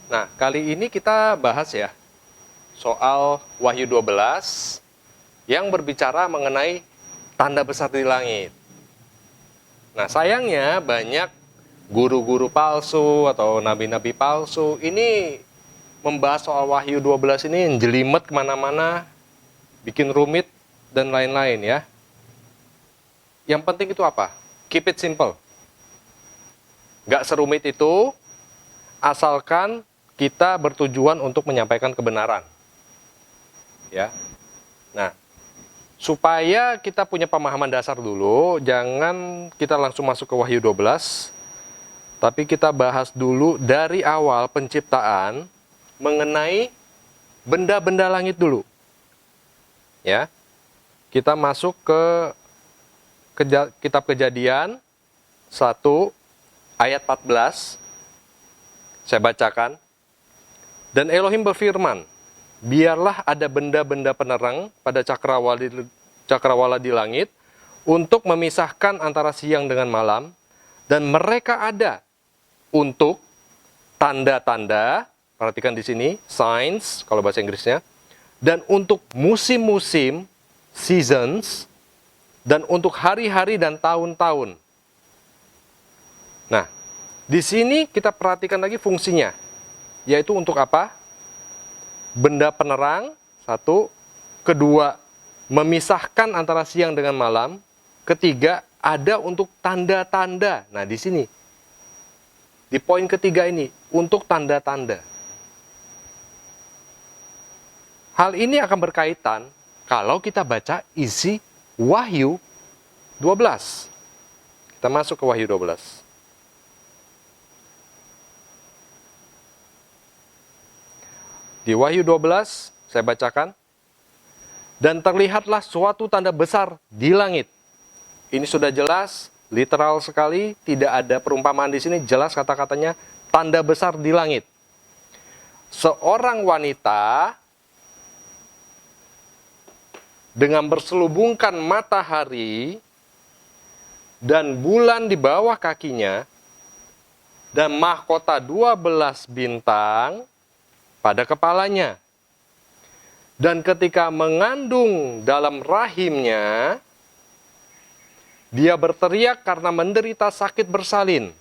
Nah, kali ini kita bahas ya soal Wahyu 12 yang berbicara mengenai tanda besar di langit. Nah, sayangnya banyak guru-guru palsu atau nabi-nabi palsu ini membahas soal Wahyu 12 ini jelimet kemana-mana, bikin rumit dan lain-lain ya. Yang penting itu apa? Keep it simple. Gak serumit itu, asalkan kita bertujuan untuk menyampaikan kebenaran. Ya. Nah, supaya kita punya pemahaman dasar dulu, jangan kita langsung masuk ke Wahyu 12, tapi kita bahas dulu dari awal penciptaan mengenai benda-benda langit dulu. Ya. Kita masuk ke kitab Kejadian 1 ayat 14. Saya bacakan. Dan Elohim berfirman, biarlah ada benda-benda penerang pada cakrawala di langit untuk memisahkan antara siang dengan malam, dan mereka ada untuk tanda-tanda, perhatikan di sini, signs kalau bahasa Inggrisnya, dan untuk musim-musim, seasons, dan untuk hari-hari dan tahun-tahun. Nah, di sini kita perhatikan lagi fungsinya, yaitu untuk apa? Benda penerang, satu. Kedua, memisahkan antara siang dengan malam. Ketiga, ada untuk tanda-tanda. Nah, di sini, di poin ketiga ini, untuk tanda-tanda. Hal ini akan berkaitan kalau kita baca isi Wahyu 12. Kita masuk ke Wahyu 12. Di Wahyu 12, saya bacakan. Dan terlihatlah suatu tanda besar di langit. Ini sudah jelas, literal sekali, tidak ada perumpamaan di sini, jelas kata-katanya, tanda besar di langit. Seorang wanita dengan berselubungkan matahari dan bulan di bawah kakinya, dan mahkota 12 bintang pada kepalanya. Dan ketika mengandung dalam rahimnya, dia berteriak karena menderita sakit bersalin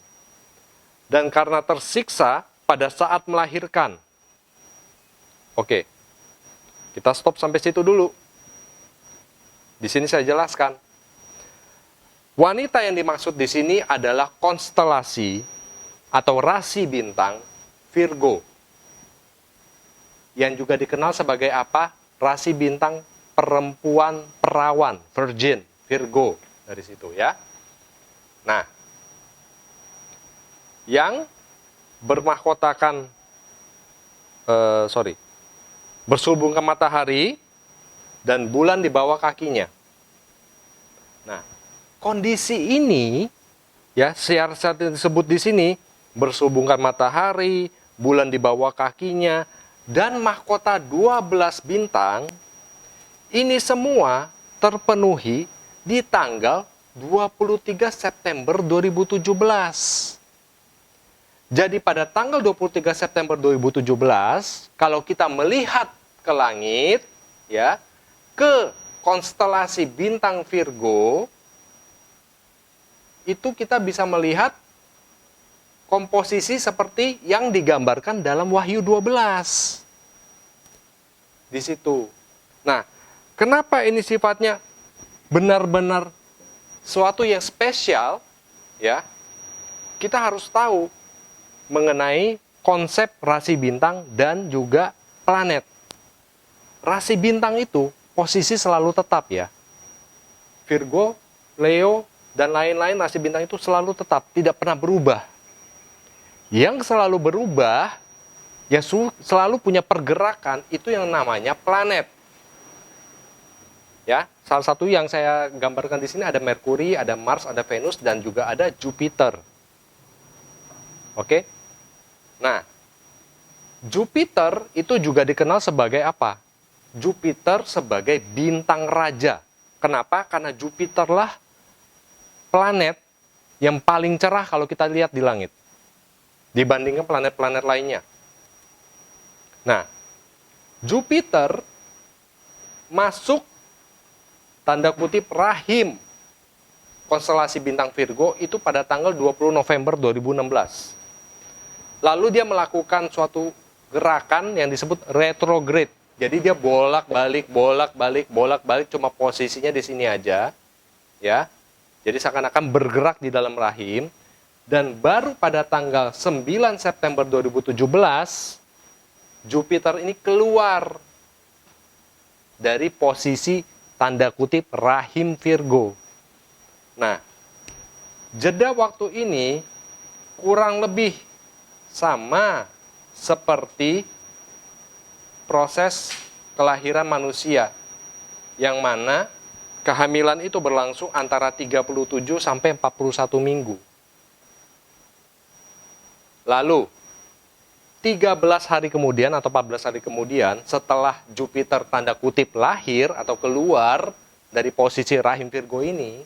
dan karena tersiksa pada saat melahirkan. Oke, kita stop sampai situ dulu. Di sini saya jelaskan. Wanita yang dimaksud di sini adalah konstelasi atau rasi bintang Virgo, yang juga dikenal sebagai apa? Rasi bintang perempuan perawan, virgin, Virgo, dari situ ya. Nah, yang bermahkotakan, berselubungkan matahari dan bulan di bawah kakinya. Nah, kondisi ini, ya, syarat disebut di sini, berselubungkan matahari, bulan di bawah kakinya, dan mahkota 12 bintang, ini semua terpenuhi di tanggal 23 September 2017. Jadi pada tanggal 23 September 2017, kalau kita melihat ke langit, ya, ke konstelasi bintang Virgo, itu kita bisa melihat komposisi seperti yang digambarkan dalam Wahyu 12. Di situ. Nah, kenapa ini sifatnya benar-benar suatu yang spesial, ya? Kita harus tahu mengenai konsep rasi bintang dan juga planet. Rasi bintang itu posisi selalu tetap ya. Virgo, Leo, dan lain-lain rasi bintang itu selalu tetap, tidak pernah berubah. Yang selalu berubah, yang selalu punya pergerakan, itu yang namanya planet. Ya, salah satu yang saya gambarkan di sini ada Merkuri, ada Mars, ada Venus, dan juga ada Jupiter. Oke? Nah, Jupiter itu juga dikenal sebagai apa? Jupiter sebagai bintang raja. Kenapa? Karena Jupiterlah planet yang paling cerah kalau kita lihat di langit dibandingkan planet-planet lainnya. Nah, Jupiter masuk tanda kutip rahim konstelasi bintang Virgo itu pada tanggal 20 November 2016. Lalu dia melakukan suatu gerakan yang disebut retrograde. Jadi dia bolak-balik, cuma posisinya di sini aja, ya. Jadi seakan-akan bergerak di dalam rahim. Dan baru pada tanggal 9 September 2017, Jupiter ini keluar dari posisi tanda kutip rahim Virgo. Nah, jeda waktu ini kurang lebih sama seperti proses kelahiran manusia, yang mana kehamilan itu berlangsung antara 37 sampai 41 minggu. Lalu, 13 hari kemudian atau 14 hari kemudian, setelah Jupiter tanda kutip lahir atau keluar dari posisi rahim Virgo ini,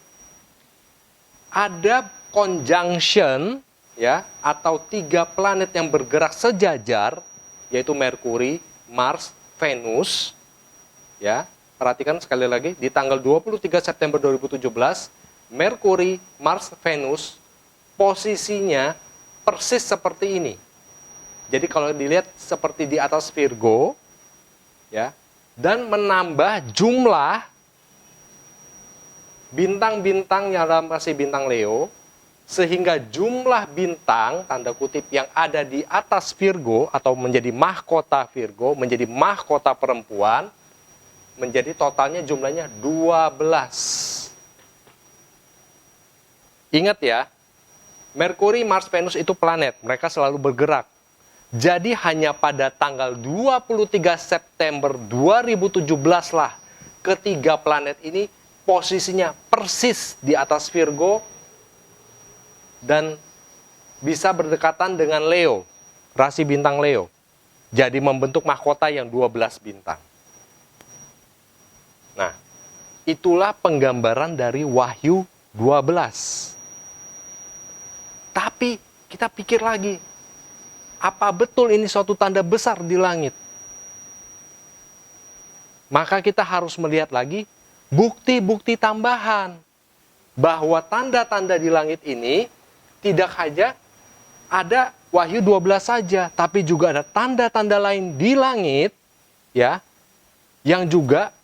ada conjunction, ya, atau 3 planet yang bergerak sejajar, yaitu Merkuri, Mars, Venus, ya. Perhatikan sekali lagi, di tanggal 23 September 2017, Merkuri, Mars, Venus, posisinya persis seperti ini. Jadi kalau dilihat seperti di atas Virgo, ya, dan menambah jumlah bintang-bintang yang dalam rasi bintang Leo, sehingga jumlah bintang, tanda kutip, yang ada di atas Virgo, atau menjadi mahkota Virgo, menjadi mahkota perempuan, menjadi totalnya jumlahnya 12. Ingat ya, Merkuri, Mars, Venus itu planet, mereka selalu bergerak. Jadi hanya pada tanggal 23 September 2017 lah ketiga planet ini posisinya persis di atas Virgo dan bisa berdekatan dengan Leo, rasi bintang Leo. Jadi membentuk mahkota yang 12 bintang. Nah, itulah penggambaran dari Wahyu 12. Tapi kita pikir lagi, apa betul ini suatu tanda besar di langit? Maka kita harus melihat lagi bukti-bukti tambahan bahwa tanda-tanda di langit ini tidak hanya ada Wahyu 12 saja, tapi juga ada tanda-tanda lain di langit, ya, yang juga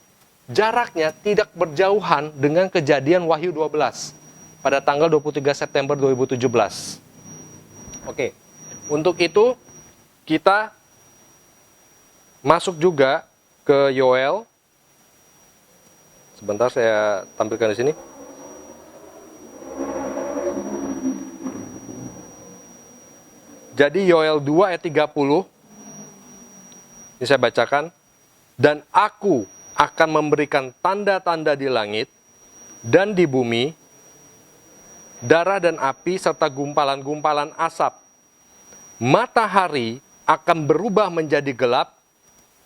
jaraknya tidak berjauhan dengan kejadian Wahyu 12 pada tanggal 23 September 2017. Oke, untuk itu kita masuk juga ke Yoel. Sebentar saya tampilkan di sini. Jadi Yoel 2 ayat 30, ini saya bacakan. Dan aku akan memberikan tanda-tanda di langit dan di bumi, darah dan api serta gumpalan-gumpalan asap. Matahari akan berubah menjadi gelap.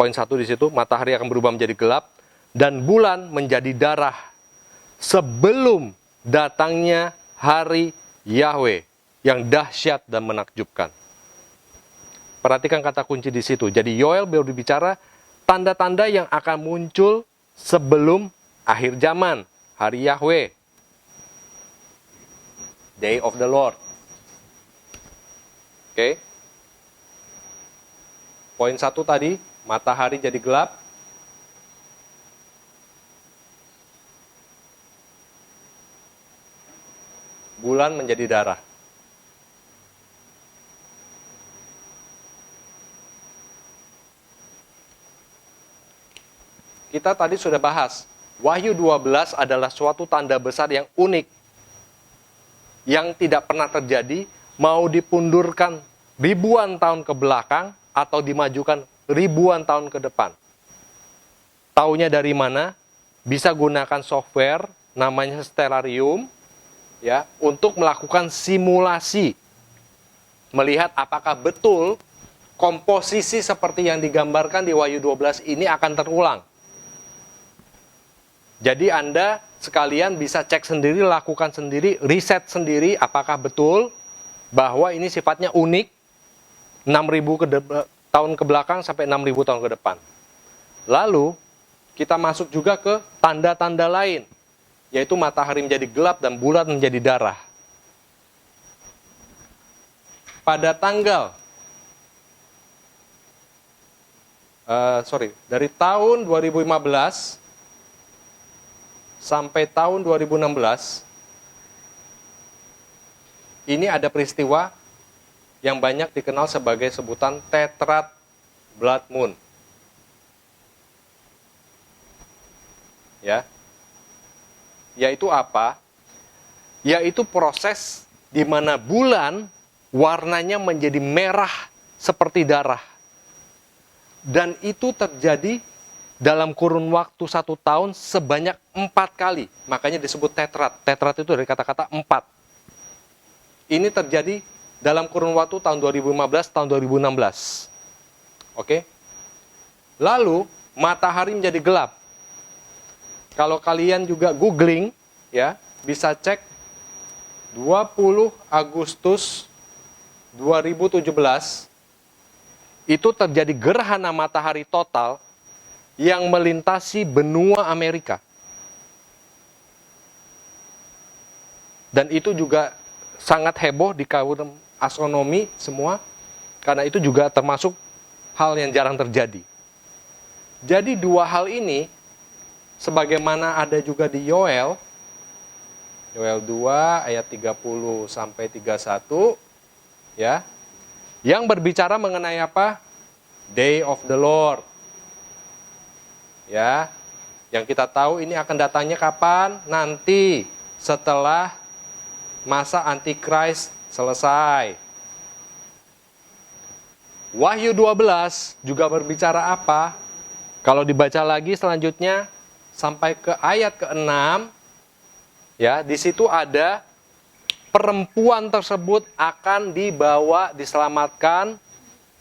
Poin 1 di situ, matahari akan berubah menjadi gelap dan bulan menjadi darah sebelum datangnya hari Yahweh yang dahsyat dan menakjubkan. Perhatikan kata kunci di situ. Jadi Yoel berbicara tanda-tanda yang akan muncul sebelum akhir zaman, hari Yahweh, Day of the Lord. Oke. Poin 1 tadi, matahari jadi gelap. Bulan menjadi darah. Kita tadi sudah bahas, Wahyu 12 adalah suatu tanda besar yang unik, yang tidak pernah terjadi, mau dipundurkan ribuan tahun ke belakang, atau dimajukan ribuan tahun ke depan. Taunya dari mana? Bisa gunakan software, namanya Stellarium, ya, untuk melakukan simulasi, melihat apakah betul komposisi seperti yang digambarkan di Wahyu 12 ini akan terulang. Jadi Anda sekalian bisa cek sendiri, lakukan sendiri, riset sendiri apakah betul bahwa ini sifatnya unik, tahun ke belakang sampai 6.000 tahun ke depan. Lalu kita masuk juga ke tanda-tanda lain, yaitu matahari menjadi gelap dan bulan menjadi darah. Pada tanggal dari tahun 2015 sampai tahun 2016, ini ada peristiwa yang banyak dikenal sebagai sebutan Tetrad Blood Moon. Ya. Yaitu apa? Yaitu proses di mana bulan warnanya menjadi merah seperti darah. Dan itu terjadi dalam kurun waktu 1 tahun sebanyak 4 kali. Makanya disebut tetrad. Tetrad itu dari kata-kata 4. Ini terjadi dalam kurun waktu tahun 2015, tahun 2016. Oke? Lalu, matahari menjadi gelap. Kalau kalian juga googling, ya, bisa cek 20 Agustus 2017, itu terjadi gerhana matahari total yang melintasi benua Amerika. Dan itu juga sangat heboh di kaum astronomi semua, karena itu juga termasuk hal yang jarang terjadi. Jadi 2 hal ini, sebagaimana ada juga di Yoel 2 ayat 30 sampai 31, ya, yang berbicara mengenai apa? Day of the Lord. Ya, yang kita tahu ini akan datangnya kapan? Nanti setelah masa Antikris selesai. Wahyu 12 juga berbicara apa? Kalau dibaca lagi selanjutnya sampai ke ayat ke-6, ya, di situ ada perempuan tersebut akan dibawa, diselamatkan,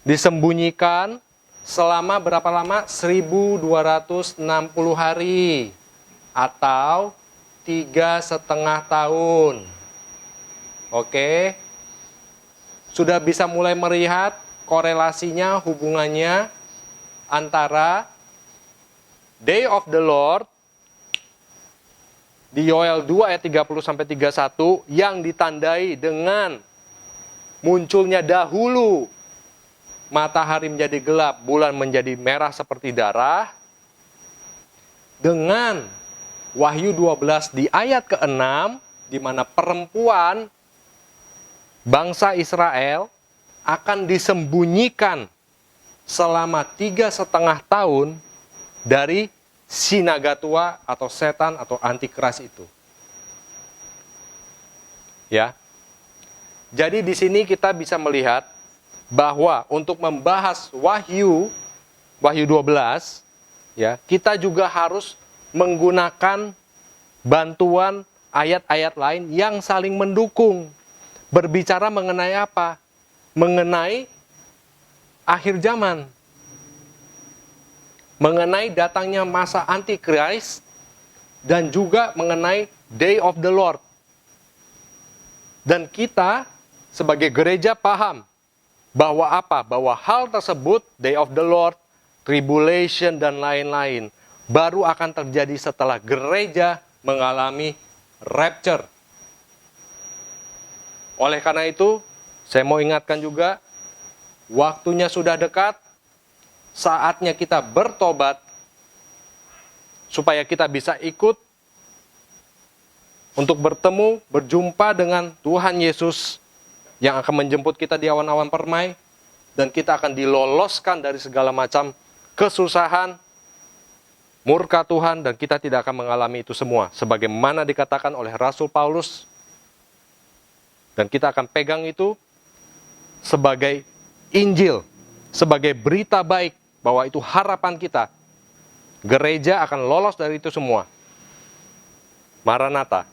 disembunyikan selama berapa lama? 1260 hari atau 3,5 tahun. Oke. Sudah bisa mulai melihat korelasinya, hubungannya antara Day of the Lord di Yoel 2 ayat 30 sampai 31 yang ditandai dengan munculnya dahulu matahari menjadi gelap, bulan menjadi merah seperti darah, dengan Wahyu 12 di ayat ke-6 di mana perempuan bangsa Israel akan disembunyikan selama 3,5 tahun dari si naga tua atau setan atau antikris itu. Ya. Jadi di sini kita bisa melihat bahwa untuk membahas Wahyu 12, ya, kita juga harus menggunakan bantuan ayat-ayat lain yang saling mendukung. Berbicara mengenai apa? Mengenai akhir zaman. Mengenai datangnya masa Antikris dan juga mengenai Day of the Lord. Dan kita sebagai gereja paham bahwa apa? Bahwa hal tersebut, Day of the Lord, tribulation dan lain-lain, baru akan terjadi setelah gereja mengalami rapture. Oleh karena itu, saya mau ingatkan juga, waktunya sudah dekat, saatnya kita bertobat, supaya kita bisa ikut untuk bertemu, berjumpa dengan Tuhan Yesus yang akan menjemput kita di awan-awan permai, dan kita akan diloloskan dari segala macam kesusahan, murka Tuhan, dan kita tidak akan mengalami itu semua. Sebagaimana dikatakan oleh Rasul Paulus, dan kita akan pegang itu sebagai Injil, sebagai berita baik, bahwa itu harapan kita. Gereja akan lolos dari itu semua. Maranatha.